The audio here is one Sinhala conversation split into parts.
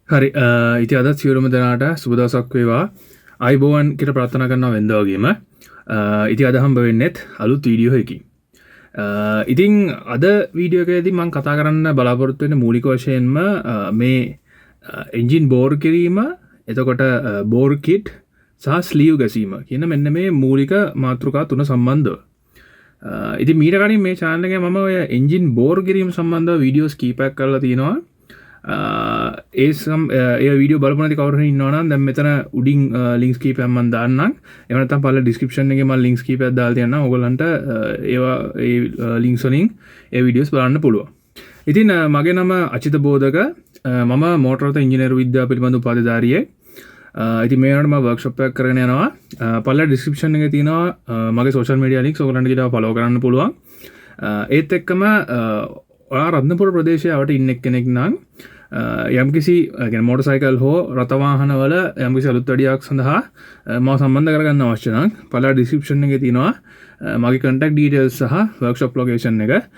හරි ඉති අදත් සියලුම දෙනාට සුබදවසක් වේවා අයිබෝවන් කියට ප්‍රාර්ථනා කරනවා වෙන්දවගේම ඉති අදහම්බ වෙන්නෙත් අලුත් වීඩියෝ එකි ඉතිං අද වීඩියෝකේදී මං කතා කරන්න බලාපොරොත්තුවෙන මූලික වශයෙන්ම මේ එන්ජින් බෝර් කිරීම එතකොට බෝර් කිට් සහ ස්ලීව් ගැසීම කියන මෙන්න මේ මූලික මාතෘකා තුන සම්බන්ධව ඉති මීට කලින් මේ චානලක මම ඔය එන්ජින් බෝර් කිරීම සම්බන්ධව වීඩියෝස් කීපයක් කරලා තියෙනවා ඒ වීඩියෝ බලපනති කවර ඉන්නවන දැම් මෙතන උඩින් ලින්ක්ස් කීපයම් මන් දාන්නම් එමනත පල ඩිස්ක්‍රපෂන් එක ම ලින්ක්ස් කීපයක් දාල් තියන්න ඔගලන්ට ඒවා ලින්ක්සොලින් ඒ විඩියෝස් බලන්න පුළුව ඉතින් මගේ නම අචිත බෝධක මම මෝටරත ඉංජිනර විද්‍යා පිළිබඳ උපාධධාරිය ඉති මේනටම වර්ක්ෂප්යක් කරන යනවා පල ඩිස්ක්‍රපෂන් එක තියෙනවා මගේ සෝෂල් මඩිය ලික් සොකලන්ට ට පලෝ කරන්න පුළුවන් ඒත් එක්කම රත්නපුර ප්‍රදේශයාවට ඉන්නෙක් කෙනෙක් නම් යම්කිසි මොට සයිකල් හෝ රතවාහනවල යම්කිසි අලුත් අඩියක් සඳහා ම සම්බන්ධ කරගන්න අවශ්‍යනක් පලා ඩිස්ක්‍රපෂන් එක තියෙනවා මගේ කටක් ඩීටල් සහ වර්ක්ෂප් ලොකේෂන් එක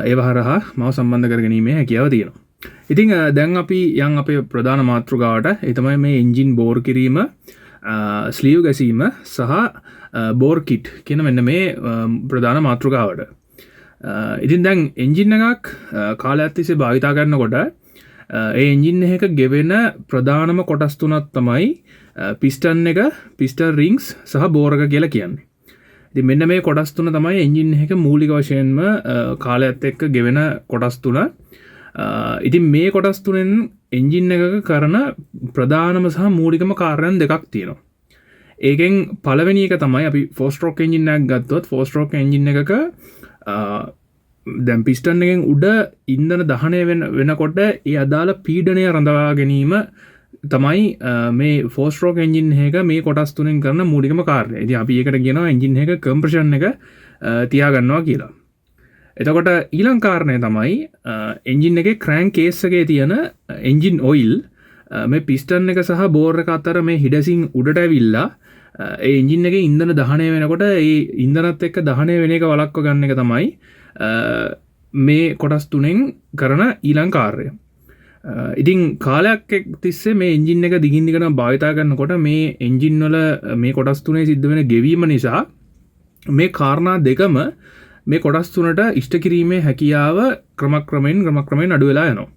ඒවහරහා මව සම්බන්ධ කරගැනීමේ හැකියාව තියෙනවා ඉතිං දැන් අපි යන් අපේ ප්‍රධාන මාතෘකාවට එතමයි මේ එන්ජින් බෝර් කිරීම ස්ලීව් ගැසීම සහ බෝර් කිට් කියන මෙන්න මේ ප්‍රධාන මාතෘකාවට ඉතින් දැන් එන්ජින් එකක් කාල ඇත්තිසේ භාවිතා කරන්නකොට ඒ එන්ජින් එක ගෙවෙන ප්‍රධානම කොටස් තුනක් තමයි පිස්ටන් එක පිස්ටර් රිංස් සහ බෝරක කියලා කියන්නේ ඉති මෙන්න මේ කොටස් තුන තමයි එන්ජින් එක මූලික වශයෙන්ම කාල ඇත්ත එක්ක ගෙවෙන කොටස් තුන ඉතින් මේ කොටස් තුනෙන් එන්ජින් එකක කරන ප්‍රධානම සහ මූලිකම කාර්යන් දෙකක් තියෙනවා ඒකෙන් පළවෙනි එක තමයි අපි ෆෝස්ට්‍රෝක් එන්ජින්නක් ගත්තොත් ෆෝස්ට්‍රෝක් එන්ජින් එකක දැම් පිස්ටන් එකෙන් උඩ ඉන්දන දහනය වෙනකොට ඒ අදාළ පීඩනය රඳවා ගැනීම තමයි මේ ෆෝස්ට්‍රෝක් එන්ජින් එක මේ කොටස් තුනෙන් කරන මූලිකම කාර්ය ඇති අපි ඒකට ගෙන එන්ජින් එක කම්ප්‍රෂන් එක තියාගන්නවා කියලා එතකොට ඊලංකාරණය තමයි එන්ජින් එක ක්‍රෑන් කේස්සගේ තියෙන එන්ජින් ඔයිල් මේ පිස්ටන් එක සහ බෝර් එක අතර මේ හිඩසින් උඩට ඇවිල්ලා ඒ එන්ජින් එක ඉන්දන දහනය වෙනකොට ඒ ඉන්දනත් එක්ක දහනය වෙන එක වලක්ව ගන්න එක තමයි මේ කොටස් තුනෙන් කරන ඊලංකාර්ය ඉතින් කාලයක් තිස්සේ මේ එන්ජින් එක දිගින්දිකන භාවිතා කරන්නකොට මේ එන්ජින් වල මේ කොටස් තුනේ සිද්ධ වෙන ගෙවීම නිසා මේ කාරණා දෙකම මේ කොටස් තුනට ඉෂ්ට කිරීමේ හැකියාව ක්‍රමක්‍රමයෙන් අඩු වෙලා යනවා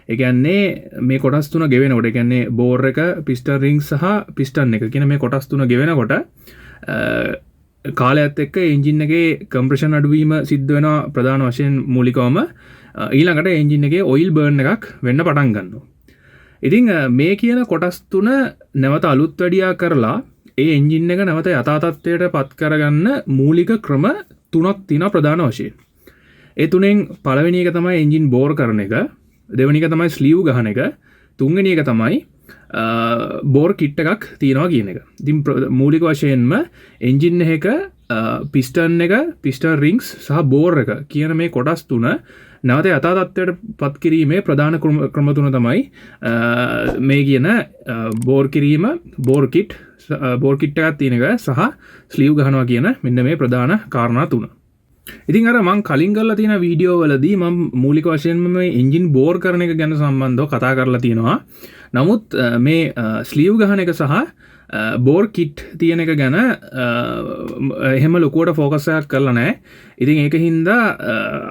එකන්නේ මේ කොටස් තුන ගෙවෙනකොට එකන්නේ බෝර් එක පිස්ටර් රිං සහ පිස්ටන් එක කියන මේ කොටස් තුන ගෙවෙනකොට කාලයත් එක්ක එන්ජින් එකේ කම්ප්‍රෂන් අඩුවීම සිද්ධ වෙන ප්‍රධාන වශයෙන් මූලිකවම ඊළඟට එන්ජින් එකේ ඔයිල් බර්න් එකක් වෙන්න පටන් ගන්නවා ඉතිං මේ කියන කොටස් තුන නැවත අලුත් වැඩියා කරලා ඒ එන්ජින් එක නැවත යථාතත්වයට පත් කරගන්න මූලික ක්‍රම තුනක් තින ප්‍රධාන වශයෙන් ඒ තුනෙන් පළවෙනි එක තමයි එන්ජින් බෝර් කරන එක දෙවනික තමයි ස්ලීව් ගහන එක තුන්ගනි එක තමයි බෝර් කිට්ට එකක් තියෙනවා කියන එක තින් මූලික වශයෙන්ම එන්ජින් එක පිස්ටන් එක පිස්ටර් රිංස් සහ බෝර් එක කියන මේ කොටස් තුන නැවත යථාතත්වයට පත් කිරීමේ ප්‍රධාන ක්‍රම තුන තමයි මේ කියන බෝර් කිරීම බෝර් කිට්ට එකක් තියෙන එක සහ ස්ලීව් ගහනවා කියන මෙන්න මේ ප්‍රධාන කාරණා තුන ඉතින් අර මං කලින් කරලා තියෙන වීඩියෝ වලදී මම මූලික වශයෙන්ම මේ එන්ජින් බෝර් කරන එක ගැන සම්බන්ධව කතා කරලා තියෙනවා නමුත් මේ ස්ලීව් ගහන එක සහ බෝර් කිට් තියෙන එක ගැන එහෙම ලොකුවට ෆෝකසයක් කරලා නෑ ඉතින් ඒක හින්දා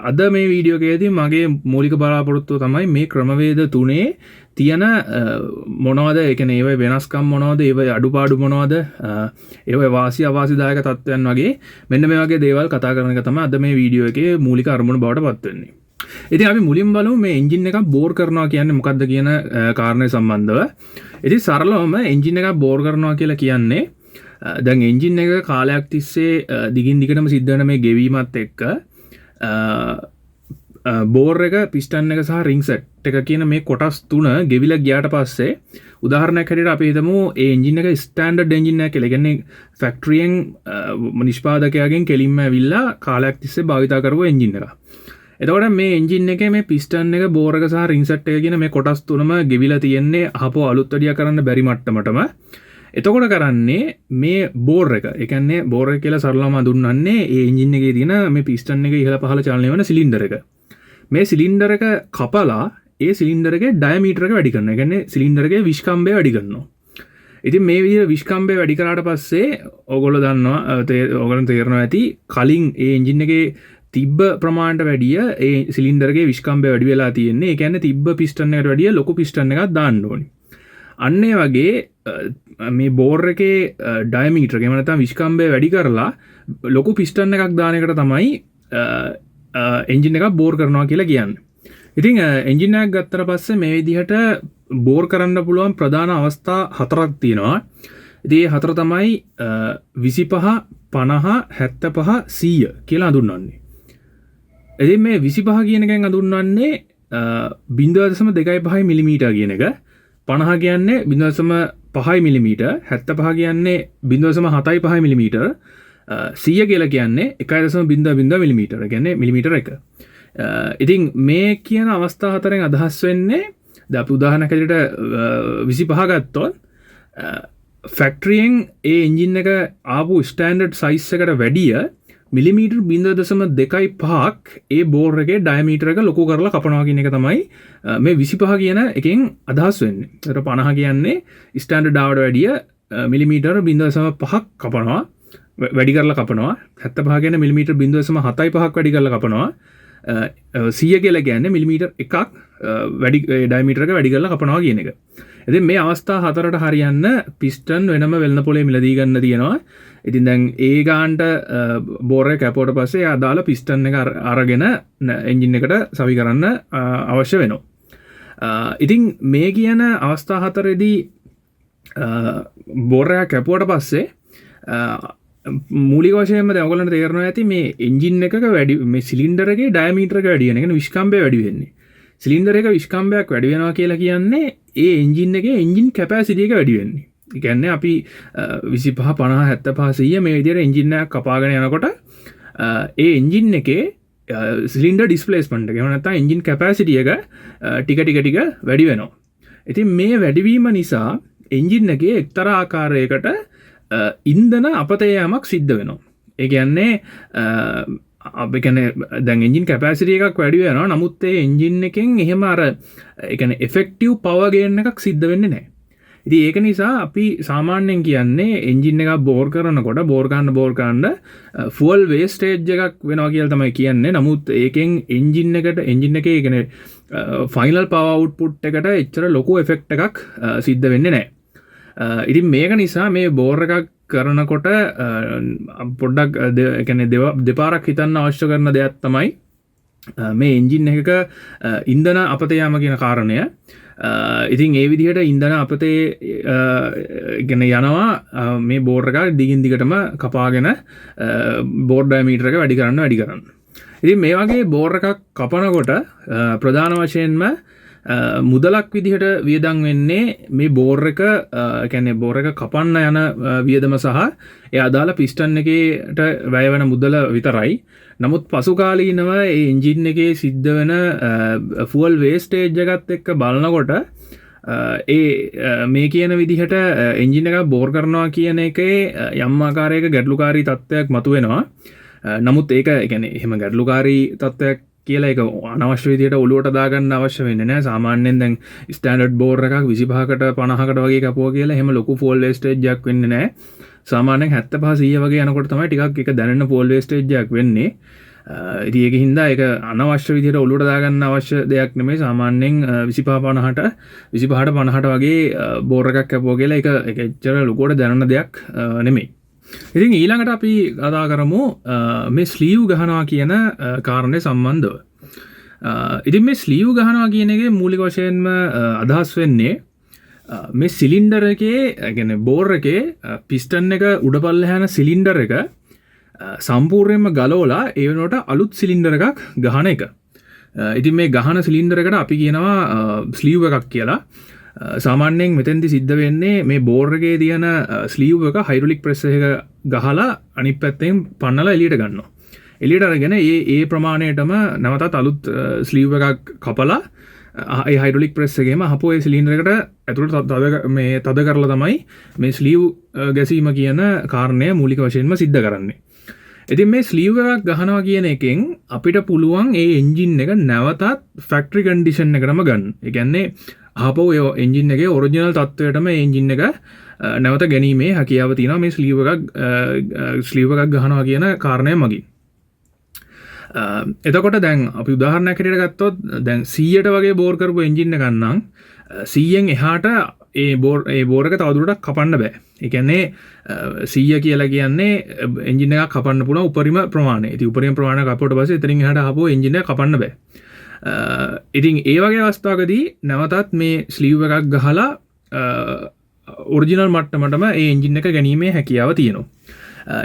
අද මේ වීඩියෝකේදී මගේ මූලික බලාපොරොත්තුව තමයි මේ ක්‍රමවේද තුනේ තියෙන මොනවද එකන ඒව වෙනස්කම් මොනවද ඒව අඩුපාඩු මොනවද ඒව වාසි අවාසිදායක තත්ත්වයන් වගේ මෙන්න මේ වගේ දේවල් කතා කරන එක තමයි අද මේ වීඩියෝ එකේ මූලික අරමුණ බවට පත්වෙන්නේ ඉතින් අපි මුලින් බලමු මේ එන්ජින් එකක් බෝර් කරනවා කියන්නේ මොකක්ද කියන කාරණය සම්බන්ධව ඉතින් සරලවම එන්ජින් එකක් බෝර් කරනවා කියලා කියන්නේ දැන් එන්ජින් එක කාලයක් තිස්සේ දිගින් දිගටම සිද්ධ වෙන මේ ගෙවීමත් එක්ක බෝර් එක පිස්ටන් එක සහ රිං සෙට් එක කියන මේ කොටස් තුන ගෙවිලා ගියාට පස්සේ උදාහරණයක් හැටියට අපි හිතමු ඒ එන්ජින් එක ස්ටෑන්ඩඩ් එන්ජින් එකක් කියලා. කියන්නේ ෆැක්ටරියෙන් නිෂ්පාදකයාගෙන් කෙලින්ම ඇවිල්ලා කාලයක් තිස්සේ භාවිතා කරපු එන්ජින් එකක්. එතකොට මේ එන්ජින් එකේ මේ පිස්ටන් එක බෝර් එක සහ රිං සෙට් එක කියන මේ කොටස් තුනම ගෙවිලා තියෙන්නේ අහපෝ අලුත් වැඩියා කරන්න බැරි මට්ටමටම. එතකොට කරන්නේ මේ බෝර් එක. ඒ කියන්නේ බෝර් එක කියලා සරලවම හඳුන්වන්නේ ඒ එන්ජින් එකේ තියෙන මේ පිස්ටන් එක ඉහළ පහළ චලනය වෙන සිලින්ඩර් එක. මේ සිලින්ඩර් එක කපලා ඒ සිලින්ඩරගේ ඩයමීටරක වැඩි කරන ගැන සිලින්ඩරගේ විශ්කම්බය වැඩි කරනවා. ඉතින් මේ විදිහට විශ්කම්බය වැඩි කරාට පස්සේ ඔයගොල්ලෝ දන්නවා ඔයගොල්ලන් තේරෙනවා ඇති කලින් ඒ එන්ජින් එකේ තිබ්බ ප්‍රමාණයට වැඩිය ඒ සිලින්ඩරගේ විශ්කම්බය වැඩි වෙලා තියෙන්නේ. ඒ කියන්නේ තිබ්බ පිස්ටන් එකට වැඩිය ලොකු පිස්ටන් එකක් දාන්න ඕනේ. අන්න ඒ වගේ මේ බෝර් එකේ ඩයමීටර් එක එහෙම නැත්නම් විශ්කම්බය වැඩි කරලා ලොකු පිස්ටන් එකක් දාන එකට තමයි එන්ජින් එකක් බෝර් කරනවා කියලා කියන්නේ. ඉතින් එන්ජින් එකක් ගත්තට පස්සේ මේ විදිහට බෝර් කරන්න පුළුවන් ප්‍රධාන අවස්ථා 4ක් තියෙනවා. ඉතින් ඒ 4 තමයි 25 50 75 100 කියලා හඳුන්වන්නේ. ඉතින් මේ 25 කියන එකෙන් හඳුන්වන්නේ 0.25 මිලිමීටර් කියන එක. 50 කියන්නේ 0.5 මිලිමීටර්, 75 කියන්නේ 0.75 මිලිමීටර්, 100 කියලා කියන්නේ 1.00 මිලිමීටර්. කියන්නේ මිලිමීටර් 1. ඉතින් මේ කියන අවස්ථා හතරෙන් අදහස් වෙන්නේ දැන් අපි උදාහරණයක් ඇරෙට 25 ගත්තොත් ෆැක්ටරියෙන් ඒ එන්ජින් එක ආපු ස්ටෑන්ඩඩ් සයිස් එකට වැඩිය මිලිමීටර් 0.25ක් ඒ බෝර් එකේ ඩයමීටර් එක ලොකු කරලා කපනවා කියන එක තමයි මේ 25 කියන එකෙන් අදහස් වෙන්නේ. ඒතර 50 කියන්නේ ස්ටෑන්ඩඩ් ආවට වැඩිය මිලිමීටර් 0.5ක් කපනවා වැඩි කරලා කපනවා. 75 කියන්නේ මිලිමීටර් 0.75ක් වැඩි කරලා කපනවා. 100 කියලා කියන්නේ මිලිමීටර් 1ක් වැඩි ඩයමීටර් එක වැඩි කරලා කපනවා කියන එක. ඉතින් මේ අවස්ථා හතරට හරියන්න පිස්ටන් වෙනම වෙළඳ පොලේ මිලදී ගන්න තියෙනවා. ඉතින් දැන් ඒ ගානට බෝර් එක කැපුවට පස්සේ අදාළ පිස්ටන් එක අරගෙන එන්ජින් එකට සවි කරන්න අවශ්‍ය වෙනවා. ඉතින් මේ කියන අවස්ථා හතරේදී බෝර් එක කැපුවට පස්සේ මූලික වශයෙන්ම දැන් ඔයගොල්ලන්ට තේරෙනවා ඇති මේ එන්ජින් එකක වැඩි මේ සිලින්ඩර් එකේ ඩයමීටර් එක වැඩි වෙන. ඒ කියන්නේ විශ්කම්භය වැඩි වෙන්නේ. සිලින්ඩර් එක විශ්කම්භයක් වැඩි වෙනවා කියලා කියන්නේ ඒ එන්ජින් එකේ එන්ජින් කැපැසිටි එක වැඩි වෙන්නේ. ඒ කියන්නේ අපි 25 50 75 100 මේ විදිහට එන්ජින් එකක් කපාගෙන යනකොට ඒ එන්ජින් එකේ සිලින්ඩර් ඩිස්ප්ලේස්මන්ට් එක එහෙම නැත්නම් එන්ජින් කැපැසිටි එක ටික වැඩි වෙනවා. ඉතින් මේ වැඩිවීම නිසා එන්ජින් එකේ එක්තරා ආකාරයකට ඉන්ධන අපතේ යාමක් සිද්ධ වෙනවා. ඒ කියන්නේ අපි කියන්නේ දැන් එන්ජින් කැපැසිටි එකක් වැඩි වෙනවා. නමුත් ඒ එන්ජින් එකෙන් එහෙම අර ඒ කියන්නේ එෆෙක්ටිව් පවර් ගේන් එකක් සිද්ධ වෙන්නේ නැහැ. ඉතින් ඒක නිසා අපි සාමාන්‍යයෙන් කියන්නේ එන්ජින් එකක් බෝර් කරනකොට බෝර් ගන්න ෆුවල් වේස්ටේජ් එකක් වෙනවා කියලා තමයි කියන්නේ. නමුත් ඒකෙන් එන්ජින් එකේ කියන්නේ ෆයිනල් පවර් අවුට්පුට් එකට එච්චර ලොකු එෆෙක්ට් එකක් සිද්ධ වෙන්නේ නැහැ. ඉතින් මේක නිසා මේ බෝර් එකක් කරනකොට පොඩ්ඩක් දෙපාරක් හිතන්න අවශ්‍ය කරන දෙයක් තමයි මේ එන්ජින් එකක ඉන්ධන අපතේ යාම කියන කාරණය. ඉතින් ඒ විදිහට ඉන්ධන අපතේ ගෙන යනවා මේ බෝර් එක දිගින් දිගටම කපාගෙන බෝර් ඩයමීටර් එක වැඩි කරන්න. ඉතින් මේ වගේ බෝර් එකක් කපනකොට ප්‍රධාන වශයෙන්ම මුදලක් විදිහට වියදම් වෙන්නේ මේ බෝර් එක කියන්නේ බෝර් එක කපන්න යන වියදම සහ ඒ අදාළ පිස්ටන් එකේට වැය වෙන මුදල විතරයි. නමුත් පසු කාලීනව ඒ එන්ජින් එකේ සිද්ධ වෙන ෆුවල් වේස්ටේජ් එකත් එක්ක බලනකොට ඒ මේ කියන විදිහට එන්ජින් එකක් බෝර් කරනවා කියන එකේ යම් ආකාරයක ගැටලුකාරී තත්ත්වයක් මතුවෙනවා. නමුත් ඒක කියන්නේ එහෙම ගැටලුකාරී තත්ත්වයක් කියලා ඒක අනවශ්‍ය විදිහට ඔලුවට දාගන්න අවශ්‍ය වෙන්නේ නැහැ. සාමාන්‍යයෙන් දැන් ස්ටෑන්ඩඩ් බෝර් එකක් 25කට 50කට වගේ කපුවා කියලා එහෙම ලොකු ෆෝල් වේස්ටේජ් එකක් වෙන්නේ නැහැ. සාමාන්‍යයෙන් 75 100 වගේ යනකොට තමයි ටිකක් එක දැනෙන ෆෝල් වේස්ටේජ් එකක් වෙන්නේ. ඉතින් ඒක හින්දා ඒක අනවශ්‍ය විදිහට ඔලුවට දාගන්න අවශ්‍ය දෙයක් නෙමෙයි. සාමාන්‍යයෙන් 25ට 50ට වගේ බෝර් එකක් කැපුවා කියලා ඒක එච්චර ලොකුවට දැනෙන දෙයක් නෙමෙයි. ඉතින් ඊළඟට අපි කතා කරමු මේ ස්ලීව් ගහනවා කියන කාරණේ සම්බන්ධව. ඉතින් මේ ස්ලීව් ගහනවා කියන එකේ මූලික වශයෙන්ම අදහස් වෙන්නේ මේ සිලින්ඩර් එකේ කියන්නේ බෝර් එකේ පිස්ටන් එක උඩ පල්ලෙහා යන සිලින්ඩර් එක සම්පූර්ණයෙන්ම ගලවලා ඒ වෙනකොට අලුත් සිලින්ඩර් එකක් ගහන එක. ඉතින් මේ ගහන සිලින්ඩර් එකට අපි කියනවා ස්ලීව් එකක් කියලා. සාමාන්‍යයෙන් මෙතෙන්දි සිද්ධ වෙන්නේ මේ බෝර් එකේ තියෙන ස්ලීව් එක හයිඩ්‍රොලික් ප්‍රෙස් එක ගහලා අනිත් පැත්තෙන් පන්නලා එළියට ගන්නවා. එළියට අරගෙන ඒ ප්‍රමාණයටම නැවතත් අලුත් ස්ලීව් එකක් කපලා ඒ හයිඩ්‍රොලික් ප්‍රෙස් එකේම හපෝ ඒ සිලින්ඩර් එකට ඇතුළට තද කරලා තමයි මේ ස්ලීව් ගැසීම කියන කාරණය මූලික වශයෙන්ම සිද්ධ කරන්නේ. ඉතින් මේ ස්ලීව් එකක් ගහනවා කියන එකෙන් අපිට පුළුවන් ඒ එන්ජින් එක නැවතත් ෆැක්ටරි කන්ඩිෂන් එකටම ගන්න. ඒ කියන්නේ ආපහු ඒ එන්ජින් එකේ ඔරිජිනල් තත්ත්වයටම ඒ එන්ජින් එක නැවත ගැනීමේ හැකියාව තියෙනවා මේ ස්ලීව් එකක් ගහනවා කියන කාරණය මගින්. එතකොට දැන් අපි උදාහරණයක් හැටියට ගත්තොත් දැන් 100ට වගේ බෝර් කරපු එන්ජින් එකක් නම් 100න් එහාට ඒ බෝර් එක තවදුරටත් කපන්න බෑ. ඒ කියන්නේ 100 කියලා කියන්නේ එන්ජින් එකක් කපන්න පුළුවන් උපරිම ප්‍රමාණය. ඉතින් උපරිම ප්‍රමාණය කපුවට පස්සේ එතනින් එහාට ආපහු එන්ජින් එක කපන්න බෑ. ඉතින් ඒ වගේ අවස්ථාවකදී නැවතත් මේ ස්ලීව් එකක් ගහලා ඔරිජිනල් මට්ටමටම ඒ එන්ජින් එක ගැනීමේ හැකියාව තියෙනවා.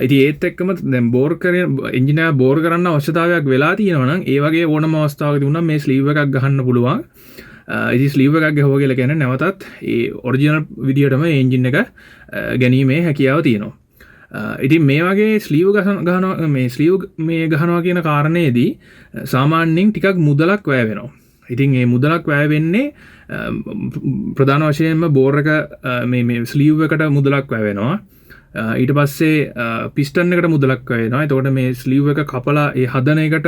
ඉතින් ඒත් එක්කම දැන් බෝර් කරන එන්ජින් එක බෝර් කරන්න අවශ්‍යතාවයක් වෙලා තියෙනවා නම් ඒ වගේ ඕනම අවස්ථාවකදී උනම් මේ ස්ලීව් එකක් ගහන්න පුළුවන්. ඉතින් ස්ලීව් එකක් ගහුවා කියලා කියන්නේ නැවතත් ඒ ඔරිජිනල් විදියටම ඒ එන්ජින් එක ගැනීමේ හැකියාව තියෙනවා. ඉතින් මේ වගේ ස්ලීව් ගහනවා කියන කාරණේදී සාමාන්‍යයෙන් ටිකක් මුදලක් වැය වෙනවා. ඉතින් මේ මුදලක් වැය වෙන්නේ ප්‍රධාන වශයෙන්ම බෝර් එක මේ ස්ලීව් එකට මුදලක් වැය වෙනවා. ඊට පස්සේ පිස්ටන් එකට මුදලක් වැය වෙනවා. එතකොට මේ ස්ලීව් එක කපලා ඒ හදන එකට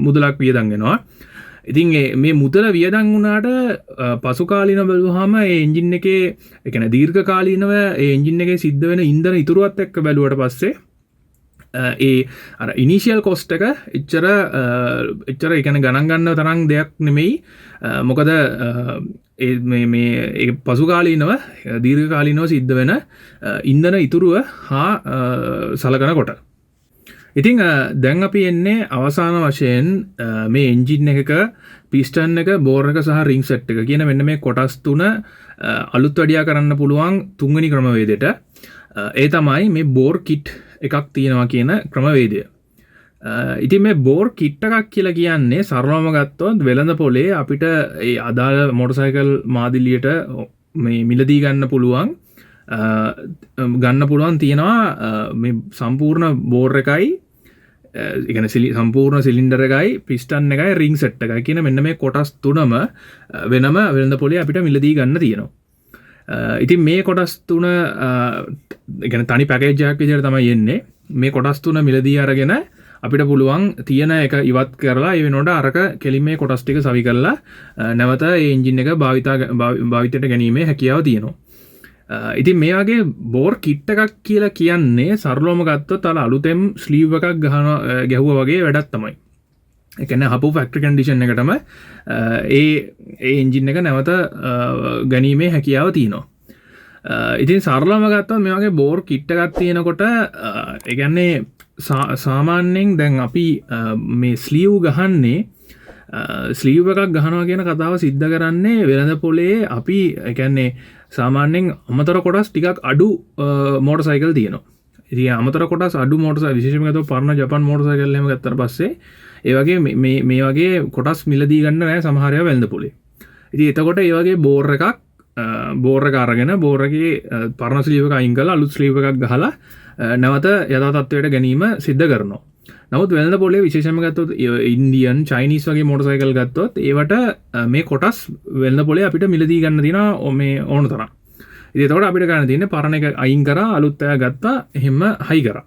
මුදලක් වියදම් වෙනවා. ඉතින් මේ මුදල වියදම් වුණාට පසු කාලිනව බැලුවාම ඒ එන්ජින් එකේ ඒ කියන්නේ දීර්ඝ කාලීනව ඒ එන්ජින් එකේ සිද්ධ වෙන ඉන්ධන ඉතුරුවත් එක්ක බැලුවට පස්සේ ඒ අර ඉනිෂියල් කොස්ට් එක එච්චර ඒ කියන්නේ ගණන් ගන්න තරම් දෙයක් නෙමෙයි. මොකද මේ පසු කාලීනව දීර්ඝ කාලීනව සිද්ධ වෙන ඉන්ධන ඉතුරුව හා සලකනකොට. ඉතින් දැන් අපි එන්නේ අවසාන වශයෙන් මේ එන්ජින් එකක පිස්ටන් එක බෝර් එක සහ රිං සෙට් එක කියන මෙන්න මේ කොටස් තුන අලුත් වැඩියා කරන්න පුළුවන් තුන්වෙනි ක්‍රමවේදයට. ඒ තමයි මේ බෝර් කිට් එකක් තියෙනවා කියන ක්‍රමවේදය. ඉතින් මේ බෝර් කිට් එකක් කියලා කියන්නේ සරලවම ගත්තොත් වෙළඳ පොලේ අපිට ඒ අදාළ මොටර්සයිකල් මාදිලියට මේ මිලදී ගන්න පුළුවන් තියෙනවා මේ සම්පූර්ණ බෝර් එකයි ඉගෙන සම්පූර්ණ සිලින්ඩර එකයි පිස්ටන් එකයි රිං සෙට් එකයි කියන මෙන්න මේ කොටස් තුනම වෙනම වෙළඳ පොලේ අපිට මිලදී ගන්න තියෙනවා. ඉතින් මේ කොටස් තුන ඉගෙන තනි පැකේජ් එකක් විදිහට තමයි එන්නේ. මේ කොටස් තුන මිලදී අරගෙන අපිට පුළුවන් තියෙන එක ඉවත් කරලා ඒ වෙනකොට අරක කෙලින් මේ කොටස් ටික සවි කරලා නැවත ඒ එන්ජින් එක භාවිතයට ගැනීමේ හැකියාව තියෙනවා. ඉතින් මේ වගේ බෝර් කිට් එකක් කියලා කියන්නේ සරලවම ගත්තොත් අලුතෙන් ස්ලීව් එකක් ගැහුවා වගේ වැඩක් තමයි. ඒ කියන්නේ හපු ෆැක්ටරි කන්ඩිෂන් එකටම ඒ එන්ජින් එක නැවත ගැනීමේ හැකියාව තියෙනවා. ඉතින් සරලවම ගත්තොත් මේ වගේ බෝර් කිට් එකක් තියෙනකොට ඒ කියන්නේ සාමාන්‍යයෙන් දැන් අපි මේ ස්ලීව් ගහන්නේ ස්ලීව් එකක් ගහනවා කියන කතාව සිද්ධ කරන්නේ වෙළඳ පොලේ අපි ඒ කියන්නේ සාමාන්‍යයෙන් අමතර කොටස් ටිකක් අඩු මෝටර්සයිකල් තියෙනවා. ඉතින් අමතර කොටස් අඩු මෝටර්සයිකල් විශේෂයෙන්ම ගත්තොත් පරණ ජපාන් මෝටර්සයිකල් එහෙම ගත්තට පස්සේ ඒ වගේ මේ වගේ කොටස් මිලදී ගන්න නැහැ සමහර ඒවා වෙළඳ පොලේ. ඉතින් එතකොට ඒ වගේ බෝර් එක අරගෙන බෝර් එකේ පරණ ස්ලීව් එක අයින් කරලා අලුත් ස්ලීව් එකක් ගහලා නැවත යථා තත්ත්වයට ගැනීම සිද්ධ කරනවා. නමුත් වෙළඳ පොලේ විශේෂයෙන්ම ගත්තොත් ඉන්දියන් චයිනීස් වගේ මෝටර්සයිකල් ගත්තොත් ඒවට මේ කොටස් වෙළඳ පොලේ අපිට මිලදී ගන්න තියෙනවා මේ ඕන තරම්. ඉතින් එතකොට අපිට ගන්න තියෙන්නේ පරණ එක අයින් කරා අලුත් එක ගත්තා එහෙම හයි කරා.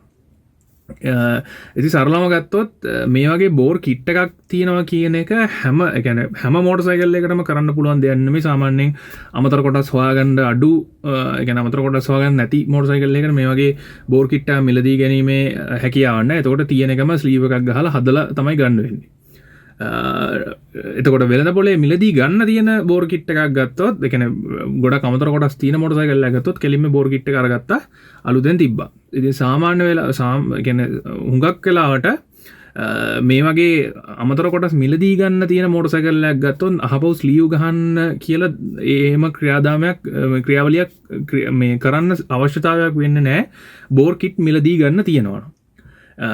ඉතින් සරලවම ගත්තොත් මේ වගේ බෝර් කිට් එකක් තියෙනවා කියන එක හැම මෝටර්සයිකල් එකකටම කරන්න පුළුවන් දෙයක් නෙමෙයි. සාමාන්‍යයෙන් අමතර කොටස් හොයාගන්න අඩු ඒ කියන්නේ අමතර කොටස් හොයාගන්න නැති මෝටර්සයිකල් එකකට මේ වගේ බෝර් කිට් එක මිලදී ගැනීමේ හැකියාවක් නැහැ. එතකොට තියෙන එකම ස්ලීව් එකක් ගහලා හදලා තමයි ගන්න වෙන්නේ. එතකොට වෙළඳ පොලේ මිලදී ගන්න තියෙන බෝර් කිට් එකක් ගත්තොත් ඒ කියන්නේ ගොඩක් අමතර කොටස් තියෙන මෝටර්සයිකල් එකක් ගත්තොත් කෙලින්ම බෝර් කිට් එක අරගත්තා අලුතෙන් තිබ්බා. ඉතින් සාමාන්‍ය වෙලා කියන්නේ හුඟක් වෙලාවට මේ වගේ අමතර කොටස් මිලදී ගන්න තියෙන මෝටර්සයිකල් එකක් ගත්තොත් අහපව් ස්ලීව් ගහන්න කියලා එහෙම ක්‍රියාවලියක් මේ කරන්න අවශ්‍යතාවයක් වෙන්නේ නැහැ. බෝර් කිට් මිලදී ගන්න තියෙනවා.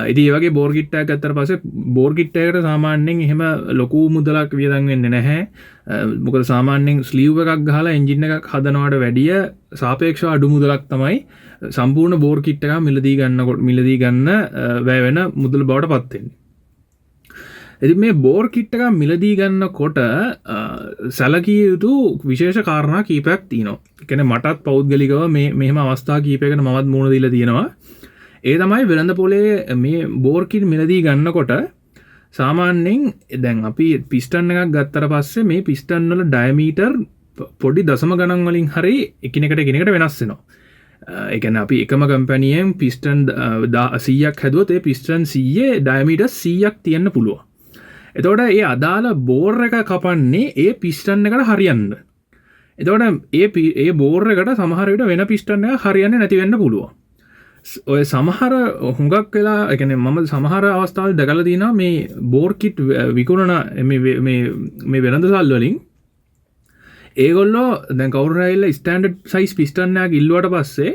ඉතින් ඒ වගේ බෝර් කිට් එකක් ගත්තට පස්සේ බෝර් කිට් එකකට සාමාන්‍යයෙන් එහෙම ලොකු මුදලක් වියදම් වෙන්නේ නැහැ. මොකද සාමාන්‍යයෙන් ස්ලීව් එකක් ගහලා එන්ජින් එකක් හදනවට වැඩිය සාපේක්ෂව අඩු මුදලක් තමයි සම්පූර්ණ බෝර් කිට් එකක් මිලදී ගන්න වැය වෙන මුදල බවට පත් වෙන්නේ. ඉතින් මේ බෝර් කිට් එකක් මිලදී ගන්නකොට සැලකිය යුතු විශේෂ කාරණා කීපයක් තියෙනවා. ඒ කියන්නේ මටත් පෞද්ගලිකව මෙහෙම අවස්ථා කීපයකට මමත් මුහුණ දීලා තියෙනවා. ඒ තමයි වෙළඳ පොලේ මේ බෝර්කිට් මිලදී ගන්නකොට සාමාන්‍යයෙන් දැන් අපි පිස්ටන් එකක් ගත්තට පස්සේ මේ පිස්ටන් වල ඩයමීටර් පොඩි දශම ගණන් වලින් හරි එකිනෙකට වෙනස් වෙනවා. ඒ කියන්නේ අපි එකම කම්පැනියෙන් පිස්ටන් 100ක් හැදුවොත් ඒ පිස්ටන් 100 ඩයමීටර් 100ක් තියෙන්න පුළුවන්. එතකොට ඒ අදාළ බෝර් එක කපන්නේ ඒ පිස්ටන් එකට හරියන්න. එතකොට ඒ බෝර් එකට සමහර විට වෙන පිස්ටන් එක හරියන්නේ නැති වෙන්න පුළුවන්. ඔය සමහර හුඟක් වෙලා ඒ කියන්නේ මම සමහර අවස්ථාවල් දැකලා තියෙනවා මේ බෝර් කිට් විකුණන මේ වෙළඳසල් වලින් ඒගොල්ලෝ දැන් කවුරු හරි ස්ටෑන්ඩඩ් සයිස් පිස්ටන් එකක් ඉල්ලුවට පස්සේ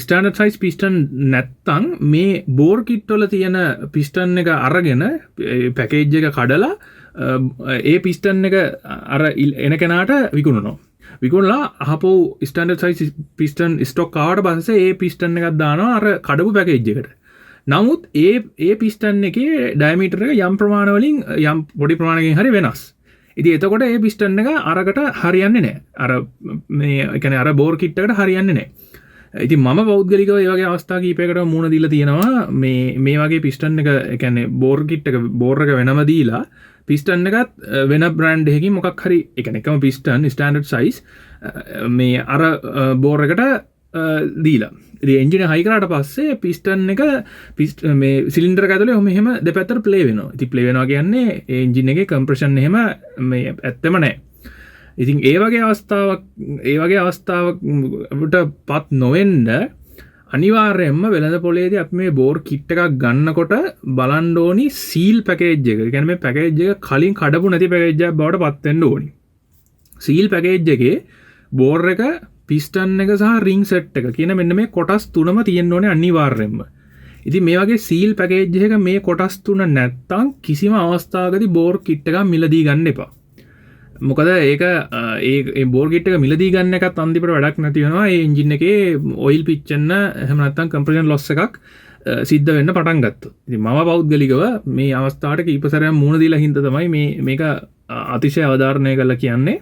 ස්ටෑන්ඩඩ් සයිස් පිස්ටන් නැත්තම් මේ බෝර් කිට් වල තියෙන පිස්ටන් එක අරගෙන පැකේජ් එක කඩලා ඒ පිස්ටන් එක අර එන කෙනාට විකුණනවා. විකුණලා අහපෝ ස්ටෑන්ඩඩ් සයිස් පිස්ටන් ස්ටොක් ආවට පස්සේ ඒ පිස්ටන් එකක් දානවා අර කඩපු පැකේජ් එකට. නමුත් ඒ පිස්ටන් එකේ ඩයමීටර් එක යම් ප්‍රමාණ වලින් යම් පොඩි ප්‍රමාණයකින් හරි වෙනස්. ඉතින් එතකොට ඒ පිස්ටන් එක අරකට හරියන්නේ නැහැ. අර මේ ඒ කියන්නේ අර බෝර් කිට් එකට හරියන්නේ නැහැ. ඉතින් මම පෞද්ගලිකව ඒ වගේ අවස්ථා කීපයකට මුහුණ දීලා තියෙනවා. මේ වගේ පිස්ටන් එක ඒ කියන්නේ බෝර් කිට් එක බෝර් එක වෙනම දීලා පිස්ටන් එකත් වෙන බ්‍රෑන්ඩ් එකකින් මොකක් හරි ඒ කියන්නේ එකම පිස්ටන් ස්ටෑන්ඩඩ් සයිස් මේ අර බෝර් එකට දීලා ඉතින් එන්ජින් එක හයි කරාට පස්සේ පිස්ටන් එක මේ සිලින්ඩර් එක ඇතුලේ මෙහෙම දෙපැත්තට ප්ලේ වෙනවා. ඉතින් ප්ලේ වෙනවා කියන්නේ ඒ එන්ජින් එකේ කම්ප්‍රෙෂන් එහෙම මේ ඇත්තම නැහැ. ඉතින් ඒ වගේ අවස්ථාවකටපත් නොවෙන්න අනිවාර්යයෙන්ම වෙළඳ පොලේදී අපි මේ බෝර් කිට් එකක් ගන්නකොට බලන්න ඕනි සීල් පැකේජ් එක. ඒ කියන්නේ මේ පැකේජ් එක කලින් කඩපු නැති පැකේජ් එකක් බවට පත් වෙන්න ඕනි. සීල් පැකේජ් එකේ බෝර් එක පිස්ටන් එක සහ රිං සෙට් එක කියන මෙන්න මේ කොටස් තුනම තියෙන්න ඕනේ අනිවාර්යයෙන්ම. ඉතින් මේ වගේ සීල් පැකේජ් එකක මේ කොටස් තුන නැත්තම් කිසිම අවස්ථාවකදී බෝර් කිට් එකක් මිලදී ගන්න එපා. මොකද ඒක ඒ බෝර් කිට් එක මිලදී ගන්න එකත් අන්තිමට වැඩක් නැති වෙනවා. ඒ එන්ජින් එකේ ඔයිල් පිච්චෙන්න එහෙම නැත්තම් කම්ප්‍රෙෂන් ලොස් එකක් සිද්ධ වෙන්න පටන් ගත්තා. ඉතින් මම පෞද්ගලිකව මේ අවස්ථාවට කීප සැරයක් මුහුණ දීලා හින්දා තමයි මේක අතිශය අවධාරණය කරලා කියන්නේ.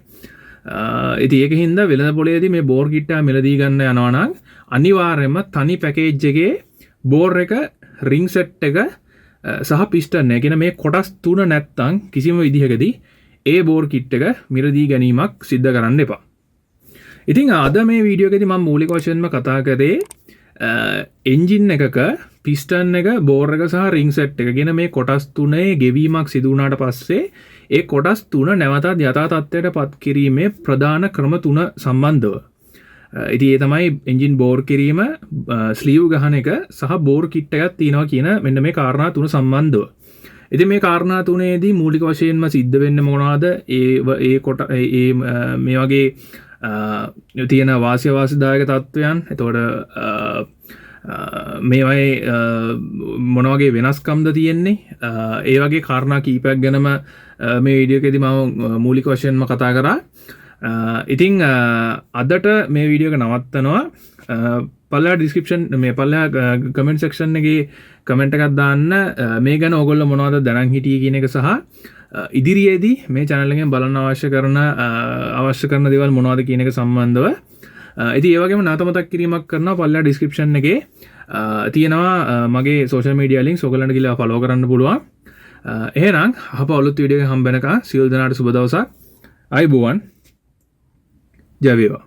ඉතින් ඒක හින්දා වෙළඳ පොලේදී මේ බෝර් කිට් එක මිලදී ගන්න යනවා නම් අනිවාර්යයෙන්ම තනි පැකේජ් එකේ බෝර් එක රිං සෙට් එක සහ පිස්ටන් එක කියන මේ කොටස් තුන නැත්තම් කිසිම විදිහකදී ඒ බෝර් කිට් එක මිලදී ගැනීමක් සිද්ධ කරන්න එපා. ඉතින් අද මේ වීඩියෝ එකේදී මම මූලික වශයෙන්ම කතා කරේ එන්ජින් එකක පිස්ටන් එක බෝර් එක සහ රිං සෙට් එක කියන මේ කොටස් තුනේ ගෙවීමක් සිදු වුණාට පස්සේ ඒ කොටස් තුන නැවතත් යථා තත්ත්වයට පත් කිරීමේ ප්‍රධාන ක්‍රම තුන සම්බන්ධව. ඉතින් ඒ තමයි එන්ජින් බෝර් කිරීම, ස්ලීව් ගහන එක සහ බෝර් කිට් එකක් තියෙනවා කියන මෙන්න මේ කාරණා තුන සම්බන්ධව. ඉතින් මේ කාරණා තුනේදී මූලික වශයෙන්ම සිද්ධ වෙන්නේ මොනවාද? මේ වගේ තියෙන වාසිදායක තත්ත්වයන්. එතකොට මේවයි මොනවගේ වෙනස්කම්ද තියෙන්නේ? ඒ වගේ කාරණා කීපයක් ගැනම මේ වීඩියෝ එකේදී මම මූලික වශයෙන්ම කතා කරා. ඉතින් අදට මේ වීඩියෝ එක නවත්තනවා. පල්ලා ඩිස්ක්‍රිප්ෂන් මේ පල්ලා කමෙන්ට් සෙක්ෂන් එකේ කමෙන්ට් එකක් දාන්න මේ ගැන ඕගොල්ලෝ මොනවද දැනන් හිටියේ කියන එක සහ ඉදිරියේදී මේ channel එකෙන් බලන්න අවශ්‍ය කරන දේවල් මොනවද කියන එක සම්බන්ධව ඉතින් ඒ වගේම නැවත මතක් කිරීමක් කරනවා පල්ලා ඩිස්ක්‍රිප්ෂන් එකේ තියෙනවා මගේ social media links ඔයගලන්ට ගිහලා follow කරන්න පුළුවන්. එහෙනම් අප අලුත් වීඩියෝ එකක් හම්බ වෙනකන් සියලු දෙනාට සුබ දවසක්. ආයුබෝවන්. ජය වේවා.